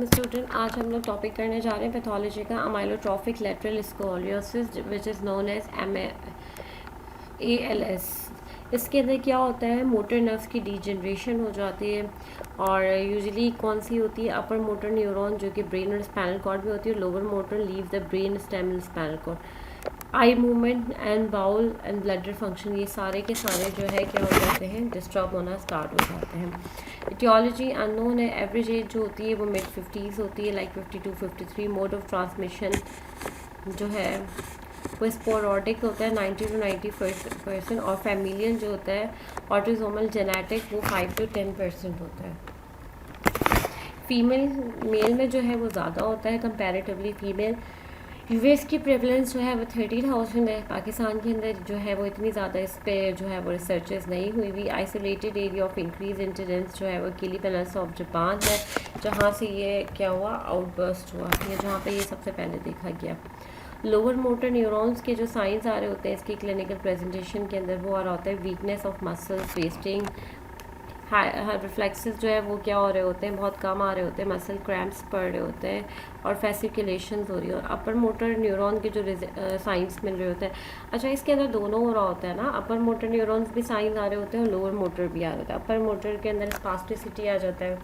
Welcome student. आज हम लोग टॉपिक करने जा रहे हैं पैथोलॉजी का amyotrophic lateral scoliosis which is known as ALS। इसके अंदर क्या होता है, मोटर नर्व्स की डीजनरेशन हो जाती है और यूजुअली कौन सी होती है, अपर मोटर न्यूरॉन जो कि ब्रेन और स्पाइनल कॉर्ड में होती है, lower motor leave the brain stem and spinal cord. Eye movement and bowel and bladder function ये सारे के सारे जो है क्या हो जाते हैं, डिस्टर्ब होना स्टार्ट हो जाते हैं। इटियोलॉजी अननोन है। एवरेज एज जो होती है वो मिड 50s होती है, लाइक 52 53। मोड ऑफ ट्रांसमिशन जो है वो स्पोरोटिक होता है 90 to 90%, और फैमिलियन जो होता है ऑटोसोमल जेनेटिक वो 5 to 10% होता है। फीमेल मेल में जो है वो ज़्यादा होता है कंपैरेटिवली। फीमेल यूएस की प्रेवलेंस जो है वो 30,000 है। पाकिस्तान के अंदर जो है वो इतनी ज़्यादा इस पर जो है वो रिसर्चेस नहीं हुई हुई। Isolated area of increase incidence जो है वो किली पेनिनसुला ऑफ जापान है, जहाँ से ये क्या हुआ, आउटबर्स्ट हुआ, ये जहाँ पे ये सबसे पहले देखा गया। लोअर मोटर न्यूरॉन्स के जो साइंस आ रहे होते हैं इसकी क्लिनिकल प्रेजेंटेशन के अंदर वो आ रहा होता है weakness of muscles, wasting, reflexes जो है वो क्या हो रहे होते हैं, बहुत कम आ रहे होते हैं, मसल क्रैम्प्स पड़ रहे होते हैं और फैसिकुलेशंस हो रही है। और अपर मोटर न्यूरॉन के जो साइंस मिल रहे होते हैं, अच्छा इसके अंदर दोनों हो रहा होता है ना, अपर मोटर न्यूरॉन्स भी साइंस आ रहे होते हैं और लोअर मोटर भी आ रहा होता है। अपर मोटर के अंदर स्पास्टिसिटी आ जाता है,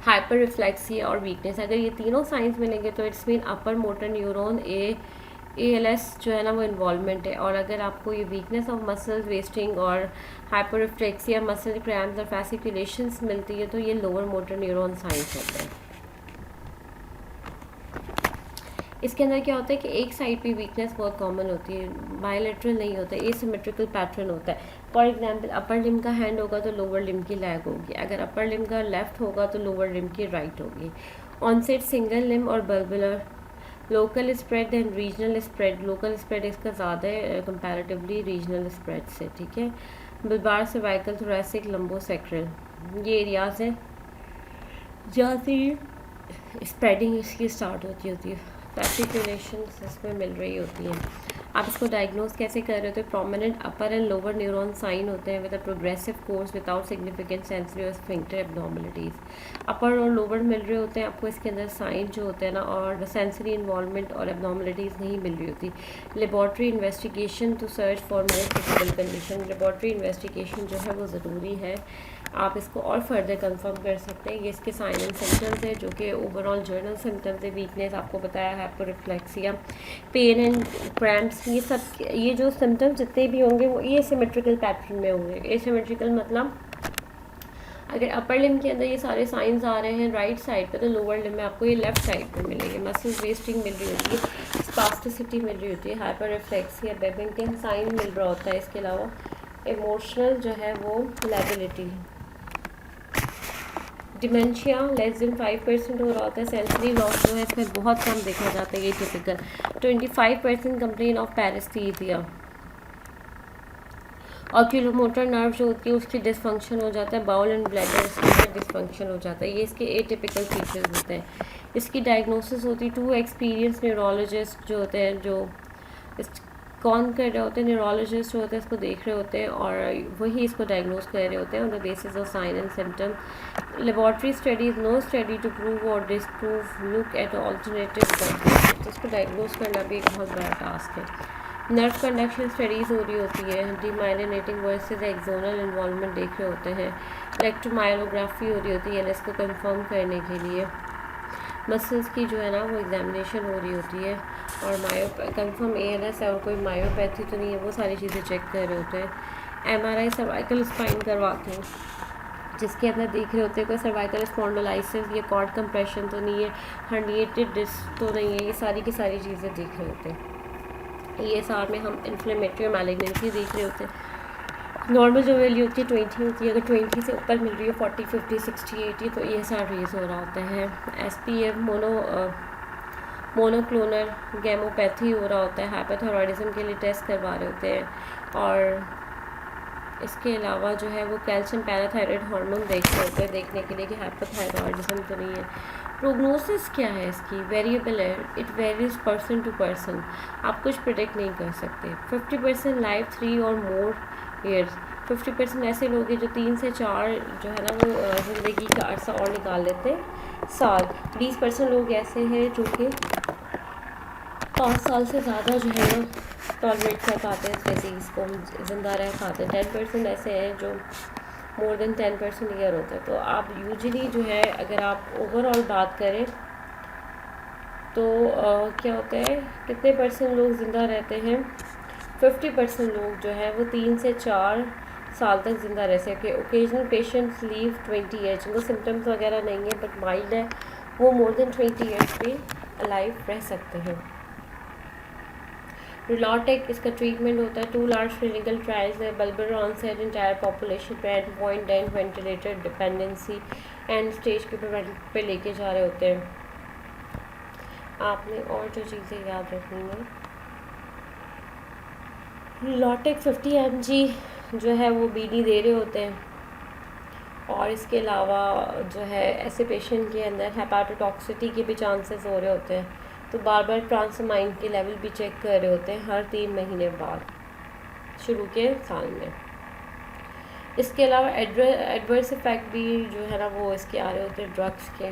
हाइपर रिफ्लेक्सिया और वीकनेस। अगर ये तीनों साइंस मिलेंगे तो it's mean upper motor neuron ALS जो है ना वो इन्वॉल्वमेंट है। और अगर आपको ये वीकनेस ऑफ मसल्स, वेस्टिंग और हाइपर रिफ्लेक्सिया, मसल क्रैम्प्स और फैसिकुलेशंस मिलती है तो ये लोअर मोटर न्यूरॉन साइंस होता है। इसके अंदर क्या होता है कि एक साइड पे वीकनेस बहुत कॉमन होती है, बायलैटरल नहीं होता है, एसिमेट्रिकल पैटर्न होता है। फॉर एग्जांपल अपर लिम्ब का हैंड होगा तो लोअर लिम्ब की लेग होगी, अगर अपर लिम्ब का लेफ्ट होगा तो लोअर लिम्ब की राइट होगी। ऑनसेट सिंगल लिम्ब और bulbar, local spread and regional spread. Local spread इसका ज़्यादा है कंपैरेटिवली रीजनल स्प्रेड से, ठीक है। बल्बार, सर्वाइकल, थोरैसिक, लंबोसेक्रल, ये एरियाज हैं जहाँ से स्प्रेडिंग इसकी स्टार्ट होती है। फैसिकुलेशंस इसमें मिल रही होती हैं। आप इसको डायग्नोज कैसे कर रहे होते हैं, prominent upper and lower neuron sign होते हैं with a progressive course without significant sensory और स्फिंक्टर एब्नॉर्मलिटीज़। अपर और लोअर मिल रहे होते हैं आपको, इसके अंदर साइन जो होते हैं ना, और सेंसरी इन्वॉल्वमेंट और एब्नॉर्मलिटीज़ नहीं मिल रही होती। Laboratory investigation to search for more critical condition. Laboratory investigation जो है वो ज़रूरी है, आप इसको और फर्दर कंफर्म कर सकते हैं। ये इसके साइन एंड सिम्टम्स है जो कि ओवरऑल जर्नल सिम्टम्स है। वीकनेस आपको बताया, hyperreflexia, pain and cramps, ये सब, ये जो सिम्टम्स जितने भी होंगे वो एसिमेट्रिकल पैटर्न में होंगे। एसिमेट्रिकल मतलब अगर अपर लिम्ब के अंदर ये सारे साइंस आ रहे हैं राइट साइड पे तो लोअर लिम्ब में आपको ये लेफ्ट साइड पे मिलेंगे। मसल वेस्टिंग मिल रही होती है, स्पास्टिसिटी मिल रही होती है, हाइपर रिफ्लेक्सिया, बेबिंगटन साइन मिल रहा होता है। इसके अलावा इमोशनल जो है वो लैबिलिटी, डिमेंशिया लेस देन 5% हो रहा होता है। सेंसरी लॉस जो है इसमें बहुत कम देखा जाता है, ये typical. 25% complain of paresthesia. Oculomotor nerve जो होती है उसकी डिसफंक्शन हो जाता है, बाउल एंड ब्लैडर इसका डिसफंक्शन हो जाता है। ये इसके एटिपिकल फीचर्स होते हैं। इसकी डायग्नोसिस होती है 2 एक्सपीरियंस न्यूरोलॉजिस्ट जो होते हैं, जो कौन कर रहे होते हैं, न्यूरोलॉजिस्ट जो होते हैं इसको देख रहे होते हैं और वही इसको डायग्नोज कर रहे होते हैं on the basis of sign and symptom. Laboratory studies, no study to prove और डिसप्रूव, लुक एट ऑल्टरनेटिव। इसको डायग्नोज करना भी एक बहुत बड़ा टास्क है। नर्व कंडक्शन स्टडीज़ हो रही होती है, डीमाइलिनेटिंग वर्सेस एक्सोनल इन्वॉल्वमेंट देख रहे होते हैं। इलेक्ट्रोमायोग्राफी हो रही होती है इसको कंफर्म करने के लिए। मसल्स की जो है ना वो एग्जामिनेशन हो रही होती है और कंफर्म ALS है और कोई मायोपैथी तो नहीं है, वो सारी चीज़ें चेक कर रहे होते हैं। MRI सर्वाइकल स्पाइन करवाते हैं जिसके अंदर देख रहे होते हैं कोई सर्वाइकल स्पॉन्डोलाइसिस या कॉर्ड कंप्रेशन तो नहीं है, हर्निएटेड डिस्क तो नहीं है, ये सारी की सारी चीज़ें देख रहे होते हैं। ये सार में हम इन्फ्लेमेटरी और मैलिग्नेंसी देख रहे होते हैं। नॉर्मल जो वैल्यू होती है 20 होती है, अगर 20 से ऊपर मिल रही है 40 50 60 80 तो ये सार रेज हो रहा होता है। SPF मोनोक्लोनल गैमोपैथी हो रहा होता है, हाइपरथायरॉयडिज्म के लिए टेस्ट करवा रहे होते हैं। और इसके अलावा जो है वो कैल्शियम पैराथायरॉयड हार्मोन देख रहे होते हैं देखने के लिए कि हाइपरथायरॉयडिज्म तो नहीं है। प्रोग्नोसिस क्या है इसकी, वेरिएबल है, it varies person to person, आप कुछ प्रिडिक्ट नहीं कर सकते। 50% लाइफ 3 और मोर ईयर्स, 50% ऐसे लोग हैं जो 3 से 4 जो है ना वो ज़िंदगी का अरसा और निकाल लेते हैं साल। 20% लोग ऐसे हैं जो कि 5 साल से ज़्यादा जो है ना टॉलरेट कर पाते हैं इस डिज़ीज़ को, ज़िंदा रह पाते हैं। 10% ऐसे हैं जो मोर देन 10% ईयर होते हैं। तो आप यूजुअली जो है अगर आप ओवरऑल बात करें तो क्या होता है, कितने परसेंट लोग ज़िंदा रहते हैं? 50% लोग जो है वो 3 से 4 साल तक ज़िंदा रह सके। ओकेजनल पेशेंट्स लीव 20 ईयर्स, जिनको सिम्टम्स वगैरह नहीं है बट माइल्ड है, वो मोर देन 20 ईयर्स पे अलाइव रह सकते हैं। रिलॉटेक इसका ट्रीटमेंट होता है। 2 लार्ज क्लिनिकल ट्रायल्स है। बल्बेरॉन सेट इंटायर पॉपुलेशन पे at point and ventilator dependency and stage के पे लेके जा रहे होते हैं। आपने और जो चीज़ें याद रखनी है, रिलॉटेक 50 mg जो है वो बीडी दे रहे होते हैं। और इसके अलावा जो है ऐसे पेशेंट के अंदर हेपाटोटॉक्सिटी के भी चांसेस हो रहे होते हैं, तो बार बार ट्रांसमाइन के लेवल भी चेक कर रहे होते हैं हर 3 महीने बाद शुरू के साल में। इसके अलावा एडवर्स इफ़ेक्ट भी जो है ना वो इसके आ रहे होते हैं ड्रग्स के।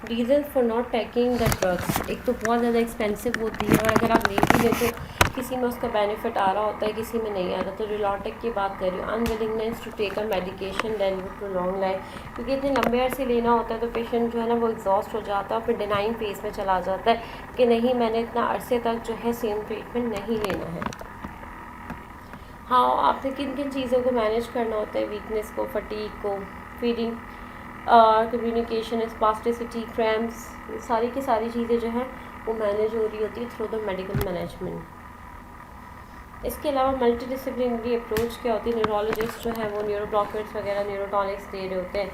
Reason for not taking the drugs, एक तो बहुत ज़्यादा एक्सपेंसिव होती है, और अगर आप ले भी लेते तो किसी में उसका बेनिफिट आ रहा होता है, किसी में नहीं आ रहा। तो रिलॉटेक की बात कर रही हूँ। Unwillingness to take a medication then with prolong life, क्योंकि इतने लंबे अरसे लेना होता है तो पेशेंट जो है ना वो एग्जॉस्ट हो जाता है और फिर डिनाइंग फेज में चला जाता है कि नहीं, मैंने इतना अरसे तक जो है सेम ट्रीटमेंट नहीं लेना है। हाँ, आपने किन किन चीज़ों को मैनेज करना होता है, वीकनेस को, फटीग को, फीडिंग, कम्युनिकेशन, स्पास्टिसिटी, क्रैम्प्स, सारी की सारी चीज़ें जो हैं वो मैनेज हो रही होती है थ्रू द मेडिकल मैनेजमेंट। इसके अलावा मल्टी डिसिप्लिनरी अप्रोच क्या होती है, न्यूरोलॉजिस्ट जो है वो न्यूरो ब्लॉकर्स वगैरह न्यूरोटॉनिक्स दे रहे होते हैं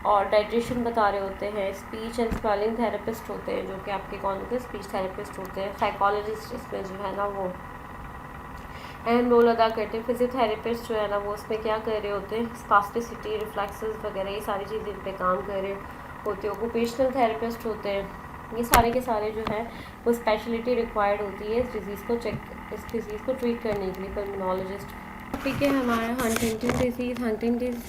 और डाइट्रिशियन बता रहे होते हैं। स्पीच एंड स्पेलिंग थेरेपिस्ट होते हैं जो कि आपके कौन होते हैं, स्पीच थेरेपिस्ट होते हैं। साइकोलॉजिस्ट इसमें जो है ना वो अहम रोल अदा करते हैं। फिजियोथेरेपिस्ट जो है ना वो उसमें क्या कर रहे होते हैं, स्पास्टिसिटी, रिफ्लेक्सेस वगैरह ये सारी चीज़ें इन पे काम कर रहे होते हैं। ऑक्यूपेशनल थेरेपिस्ट होते हैं। ये सारे के सारे जो है वो स्पेशलिटी रिक्वायर्ड होती है इस डिज़ीज़ को ट्रीट करने के लिए, पल्मोनोलॉजिस्ट। ठीक है, हमारा हंटिंगटन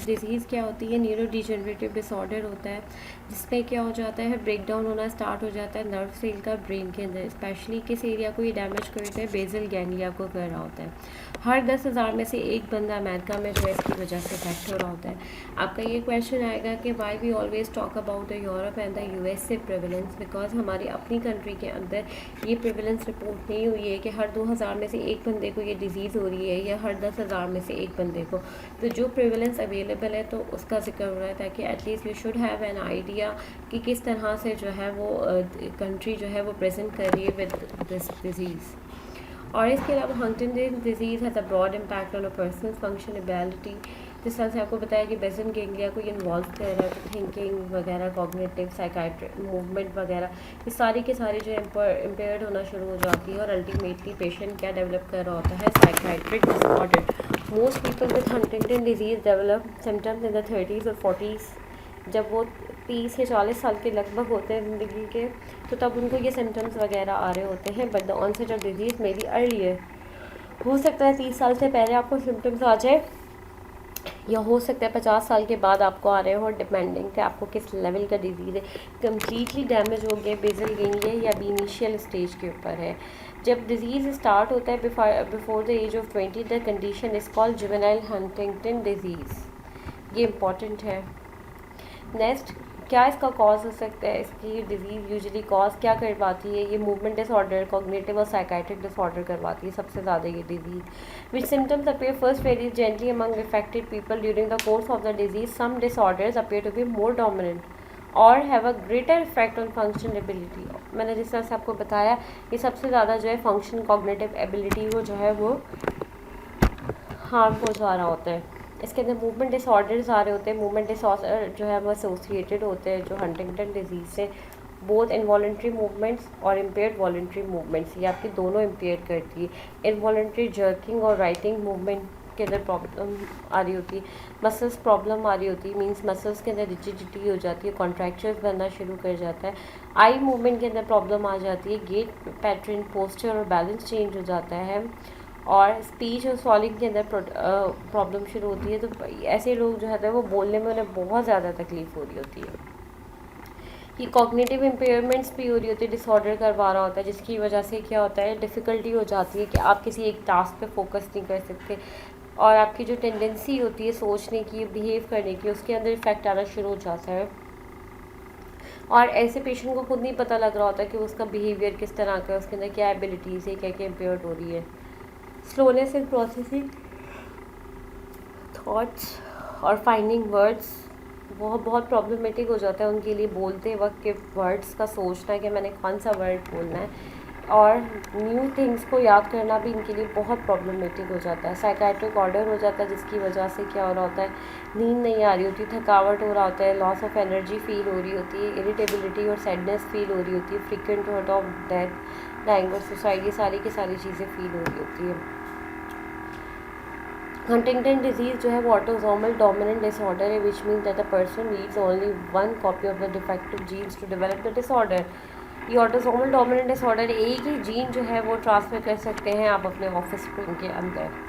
डिजीज़ क्या होती है, न्यूरो डिजेनरेटिव डिसऑर्डर होता है जिसमें क्या हो जाता है, ब्रेक डाउन होना स्टार्ट हो जाता है नर्व सेल का ब्रेन के अंदर। स्पेशली किस एरिया को ये डैमेज करता है, बेसल गैंग्लिया को कर रहा होता है। हर 10,000 में से एक बंदा अमेरिका में जो है इसकी वजह से इफेक्ट हो रहा होता है। आपका ये क्वेश्चन आएगा कि why we always talk about the Europe and the US से प्रेवलेंस, बिकॉज हमारी अपनी कंट्री के अंदर ये प्रेवलेंस रिपोर्ट नहीं हुई है कि हर 2,000 में से एक बंदे को ये डिजीज़ हो रही है या हर 10,000 में से एक बंदे को। तो जो प्रेवलेंस अवेलेबल है तो उसका जिक्र हो रहा है ताकि at least you should have an idea कि किस तरह से जो है वो कंट्री जो है वो प्रेजेंट कर रही है विद दिस डिजीज़। और इसके अलावा Huntington disease has a broad impact on a personal function ability. जिस तरह से आपको बताया कि बेसल गैंग्लिया को ये इन्वॉल्व कर रहा है, तो थिंकिंग वगैरह, कॉग्निटिव, साइकाट्रिक, मूवमेंट वगैरह, ये सारी के सारी जो इम्पेयर्ड होना शुरू हो जाती है और अल्टीमेटली पेशेंट क्या डेवलप कर रहा होता है, psychiatric disorder. Most people with Huntington disease develop symptoms in the 30s और 40s। जब वो 30 या 40 साल के लगभग होते हैं ज़िंदगी के, तो तब उनको ये सिम्टम्स वगैरह आ रहे होते हैं। But the onset of disease may be earlier, हो सकता है 30 साल से पहले आपको सिम्टम्स आ जाए या हो सकता है 50 साल के बाद आपको आ रहे हो, डिपेंडिंग कि आपको किस लेवल का डिजीज़ है। कम्प्लीटली डैमेज हो गया बेसल गैंग्लिया या भी इनिशियल स्टेज के ऊपर है। जब डिजीज़ स्टार्ट होता है before the age of 20, the condition is called juvenile Huntington disease. ये इंपॉर्टेंट है। नेक्स्ट, क्या इसका कॉज हो सकता है, इसकी डिजीज़ यूजुअली कॉज क्या करवाती है, ये मूवमेंट डिसऑर्डर, कॉग्निटिव और साइकाट्रिक डिसऑर्डर करवाती है सबसे ज़्यादा ये disease. Which symptoms appear first very gently among affected people during the course of the disease. Some disorders appear to be more dominant और have a greater effect on function ability. मैंने जिस तरह से आपको बताया, ये सबसे ज़्यादा जो है फंक्शन, कॉग्निटिव एबिलिटी को जो है वो हार्म पहुँचा रहा होता है। इसके अंदर मूवमेंट डिसऑर्डर्स आ रहे होते हैं। मूवमेंट डिसऑर्डर जो है वो एसोसिएटेड होते हैं जो हंटिंगटन डिजीज़ से, बोथ इनवॉलेंट्री मूवमेंट्स और इम्पेयर्ड वॉलेंट्री मूवमेंट्स, ये आपकी दोनों इम्पेयर करती है। इनवॉलेंट्री जर्किंग और राइटिंग मूवमेंट के अंदर प्रॉब्लम आ रही होती है। मसल्स प्रॉब्लम आ रही होती है, मींस मसल्स के अंदर रिजिडिटी हो जाती है, कॉन्ट्रैक्चर्स बनना शुरू कर जाता है। आई मूवमेंट के अंदर प्रॉब्लम आ जाती है, गेट पैटर्न, पोस्चर और बैलेंस चेंज हो जाता है, और स्पीच और सॉलिंग के अंदर प्रॉब्लम शुरू होती है। तो ऐसे लोग जो है वो बोलने में उन्हें बहुत ज़्यादा तकलीफ़ हो रही होती है। ये कॉग्निटिव इम्पेयरमेंट्स भी हो रही होती है, डिसऑर्डर करवा रहा होता है, जिसकी वजह से क्या होता है, डिफ़िकल्टी हो जाती है कि आप किसी एक टास्क पे फोकस नहीं कर सकते, और आपकी जो टेंडेंसी होती है सोचने की, बिहेव करने की, उसके अंदर इफेक्ट आना शुरू हो जाता है। और ऐसे पेशेंट को खुद नहीं पता लग रहा होता कि उसका बिहेवियर किस तरह का है, उसके अंदर क्या एबिलिटीज़ है, क्या क्या इम्पेयर्ड हो रही है। स्लोनेस इन प्रोसेसिंग थॉट्स और फाइंडिंग वर्ड्स वो बहुत प्रॉब्लमेटिक हो जाता है उनके लिए, बोलते वक्त के वर्ड्स का सोचना कि मैंने कौन सा वर्ड बोलना है, और न्यू थिंग्स को याद करना भी इनके लिए बहुत प्रॉब्लमेटिक हो जाता है। साइकाइट्रिक ऑर्डर हो जाता है, जिसकी वजह से क्या हो रहा होता है, नींद नहीं आ रही होती, थकावट हो रहा होता है, लॉस ऑफ एनर्जी फील हो रही होती है, इरिटेबिलिटी और सैडनेस फील हो रही होती है, frequent thought of death, dying और सुसाइड, ये सारी की सारी चीज़ें फील हो रही होती है। हंटिंगटन डिजीज़ जो है वो ऑटोसोमल डोमिनेंट डिसऑर्डर है, which mean that the person needs only one copy of the defective genes to develop the disorder. ये ऑटोसोमल डोमिनेंट डिसऑर्डर एक ही जीन जो है वो ट्रांसफ़र कर सकते हैं आप अपने ऑफस्प्रिंग के अंदर।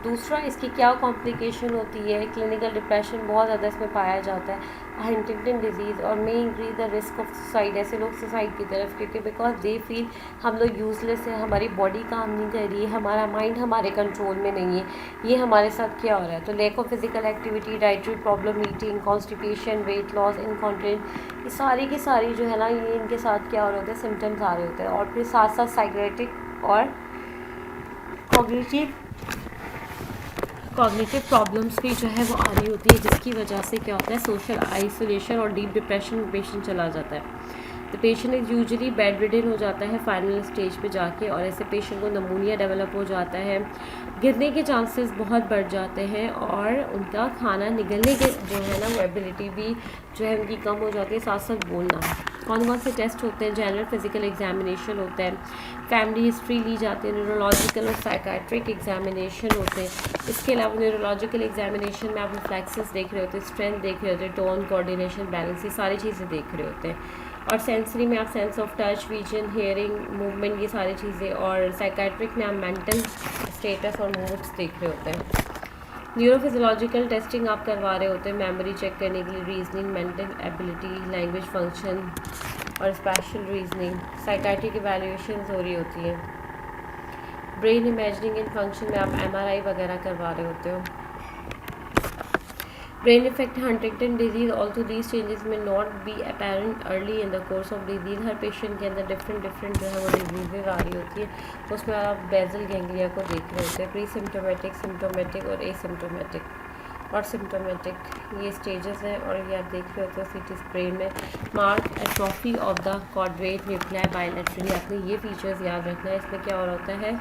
दूसरा, इसकी क्या कॉम्प्लिकेशन होती है, क्लिनिकल डिप्रेशन बहुत ज़्यादा इसमें पाया जाता है, हंटिंगटन डिजीज़, और may increase the risk of suicide. ऐसे लोग सुसाइड की तरफ, क्योंकि बिकॉज दे फील हम लोग यूज़लेस हैं, हमारी बॉडी काम नहीं कर रही है, हमारा माइंड हमारे कंट्रोल में नहीं है, ये हमारे साथ क्या हो रहा है। तो lack of physical activity, dietary problem, eating, constipation, weight loss, incontinence, ये सारी की सारी जो है ना, ये इनके साथ क्या हो रहे होते हैं, सिम्टम्स आ रहे होते हैं। और फिर साथ साथ साइकेट्रिक और कॉग्निटिव प्रॉब्लम्स भी जो है वो आ रही होती है, जिसकी वजह से क्या होता है, सोशल आइसोलेशन और डीप डिप्रेशन में पेशेंट चला जाता है। तो patient is usually bed ridden हो जाता है फाइनल स्टेज पे जाके, और ऐसे पेशेंट को नमूनिया डेवलप हो जाता है, गिरने के चांसेस बहुत बढ़ जाते हैं, और उनका खाना निगलने के जो है ना वो एबिलिटी भी जो है उनकी कम हो जाती है, साथ साथ बोलना। कौन कौन से टेस्ट होते हैं, जनरल फिजिकल एग्जामिनेशन होता है, फैमिली हिस्ट्री ली जाती है, न्यूरोलॉजिकल और साइकाट्रिक एग्जामिनेशन होते हैं। इसके अलावा न्यूरोलॉजिकल एग्जामिनेशन में आप रिफ्लेक्सेस देख रहे होते हैं, स्ट्रेंथ देख रहे होते हैं, टोन, कोऑर्डिनेशन, बैलेंस, ये सारी चीज़ें देख रहे होते हैं। और सेंसरी में आप sense of touch, vision, hearing, movement, ये सारी चीज़ें, और साइकाट्रिक में आप मेंटल स्टेटस और मूड्स देख रहे होते हैं। न्यूरोफिजियोलॉजिकल टेस्टिंग आप करवा रहे होते हैं मेमोरी चेक करने के लिए, reasoning, mental ability, language function और स्पेशल रीजनिंग। साइकाट्रिक इवैल्यूएशंस हो रही होती हैं। ब्रेन इमेजिनिंग एंड फंक्शन में आप MRI वगैरह करवा रहे होते हो। Brain effect Huntington disease, also these changes may not be apparent early in the course of disease. हर पेशेंट के अंदर डिफरेंट जो है वो डिजीज़ आ रही होती है, उसमें आप बेजल गैंग्लिया को देख रहे होते हैं। प्री सिम्टोमेटिक, सिम्टोमेटिक और एसिम्टोमेटिक और सिम्टोमेटिक, ये स्टेजेस हैं, और ये आप देख रहे होते हो सीटी स्प्रे में। Mark atrophy of the quadrate nuclei bilaterally, आपने ये फीचर्स याद रखना है। इसमें क्या हो रहा होता है,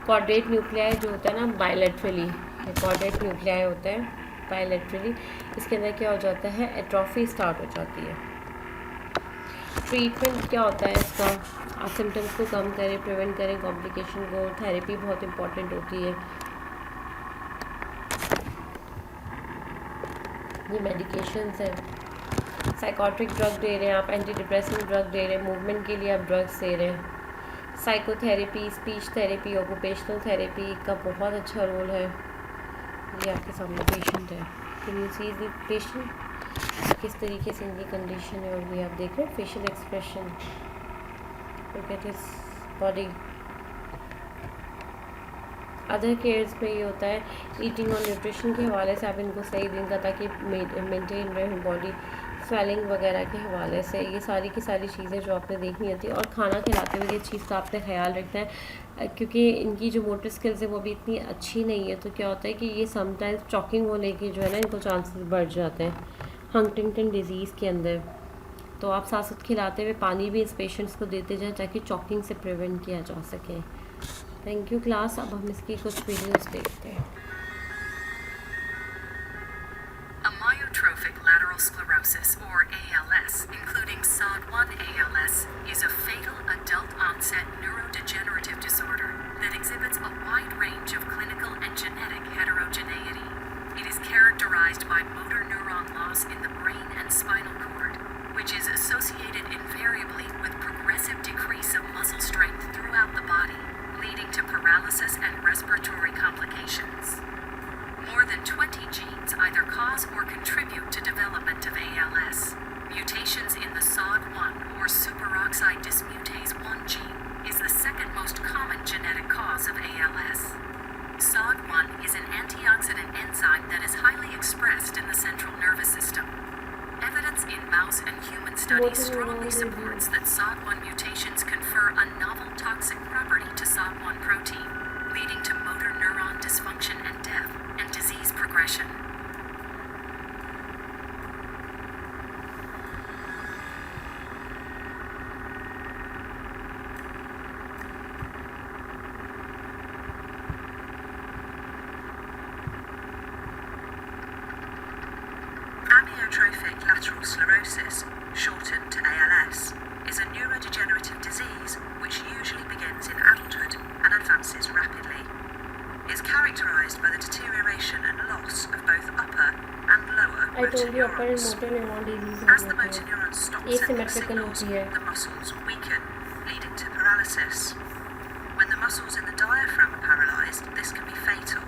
क्वाड्रेट न्यूक्लियाई जो होता है ना बायलैटरली, क्वाड्रेट न्यूक्लियाई होता है बायलैटरली, इसके अंदर क्या हो जाता है, एट्रोफी स्टार्ट हो जाती है। ट्रीटमेंट क्या होता है इसका, आप सिम्टम्स को कम करें, प्रिवेंट करें कॉम्प्लिकेशन को। थेरेपी बहुत इंपॉर्टेंट होती है। ये मेडिकेशंस हैं, साइकोट्रिक ड्रग दे रहे हैं आप, एंटी डिप्रेसिव ड्रग दे रहे हैं, मूवमेंट के लिए आप ड्रग्स दे रहे हैं। Psychotherapy, speech therapy, occupational therapy का बहुत अच्छा रोल है। ये आपके सामने पेशेंट है, can you see the patient, किस तरीके से इनकी कंडीशन है, और ये आप देख रहे हैं facial expression, look at his body. Other cares में ये होता है, ईटिंग और न्यूट्रिशन के हवाले से आप इनको सही देंगे ताकि मेंटेन रहे बॉडी, स्वेलिंग वगैरह के हवाले से, ये सारी की सारी चीज़ें जो आपने देखनी होती है। और खाना खिलाते हुए ये चीज़ का आपने ख्याल रखना है, क्योंकि इनकी जो मोटर स्किल्स है वो भी इतनी अच्छी नहीं है, तो क्या होता है कि ये समटाइम्स चॉकिंग होने की जो है ना इनको चांसेस बढ़ जाते हैं हंटिंगटन डिजीज़ के अंदर। तो आप साथ साथ खिलाते हुए पानी भी इस पेशेंट्स को देते जाएँ ताकि चॉकिंग से प्रिवेंट किया जा सके। Thank you class. अब हम इसकी कुछ वीडियोस देखते हैं। Amyotrophic lateral sclerosis, or ALS, including SOD1 ALS, is a fatal adult-onset neurodegenerative disorder that exhibits a wide range of clinical and genetic heterogeneity. It is characterized by motor neuron loss in the brain and spinal cord, which is associated invariably with progressive decrease of muscle strength throughout the body, leading to paralysis and respiratory complications. More than 20 genes either cause or contribute to development of ALS. Mutations evidence in mouse and human studies Motor neuron strongly supports that SOD1 mutations confer a novel toxic property to SOD1 protein, leading to motor neuron dysfunction and death and disease progression. Amyotrophic lateral sclerosis, shortened to ALS, is a neurodegenerative disease which usually begins in adulthood and advances rapidly. It's characterized by the deterioration and loss of both upper and lower I motor told you upper neurons. motor neuron disease As the होती motor है neurons stop sending asymmetrical signals, होती है the muscles weaken, leading to paralysis. When the muscles in the diaphragm are paralyzed, this can be fatal.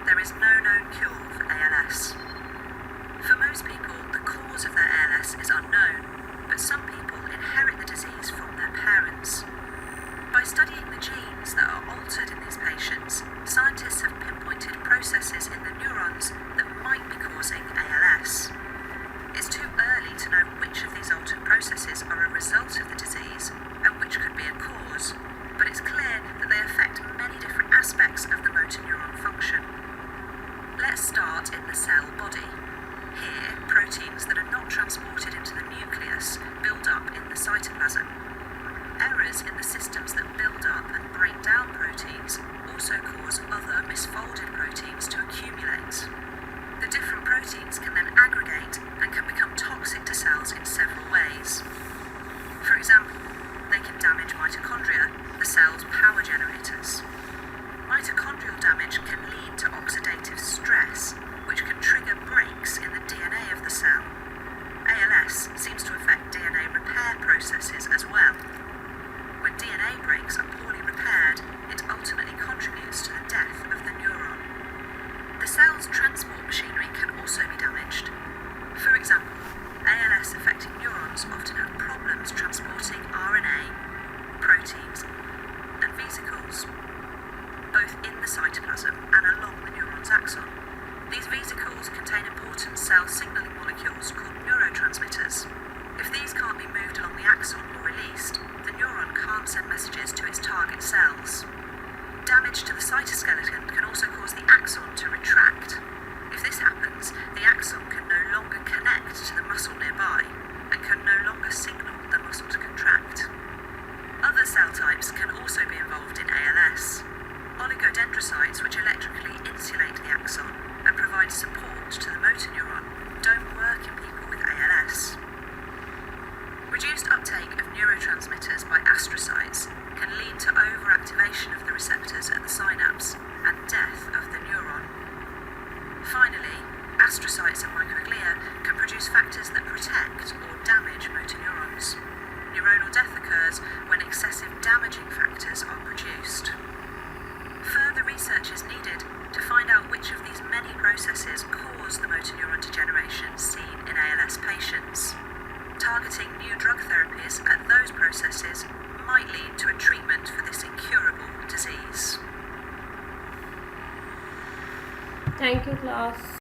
There is no known cure for ALS. For most people, the cause of their ALS is unknown, but some people inherit the disease from their parents. By studying the genes that are altered in these patients, scientists have pinpointed processes in the neurons that might be causing ALS. It's too early to know which of these altered processes are a result of the disease and which could be a cause, but it's clear that they affect many different aspects of the motor neuron function. Let's start in the cell body. Here, proteins that are not transported into the nucleus build up in the cytoplasm. Errors in the systems that build up and break down proteins also cause other misfolded proteins to accumulate. The different proteins can then aggregate and can become toxic to cells in several ways. For example, they can damage mitochondria, the cell's power generators. Mitochondrial damage can lead to oxidative stress, which can trigger breaks in the DNA of the cell. ALS seems to affect DNA repair processes as well. When DNA breaks are poorly repaired, it ultimately contributes to the death of the neuron. The cell's transport machinery can also be damaged. For example, ALS-affected neurons often have problems transporting RNA, proteins, and vesicles, both in the cytoplasm and along the neuron's axon. These vesicles contain important cell signaling molecules called neurotransmitters. If these can't be moved along the axon or released, the neuron can't send messages to its target cells. Damage to the cytoskeleton can also cause the axon to retract. If this happens, the axon can no longer connect to the muscle nearby and can no longer signal the muscle to contract. Other cell types can also be involved in ALS. Oligodendrocytes, which electrically insulate the axon and provide support to the motor neuron, don't work in people with ALS. Reduced uptake of neurotransmitters by astrocytes can lead to overactivation of the receptors at the synapse and death of the neuron. Finally, astrocytes and microglia can produce factors that protect or damage motor neurons. Neuronal death occurs when excessive damaging factors are produced. Further research is needed to find out which of these many processes cause the motor neuron degeneration seen in ALS patients. Targeting new drug therapies at those processes might lead to a treatment for this incurable disease. Thank you, class.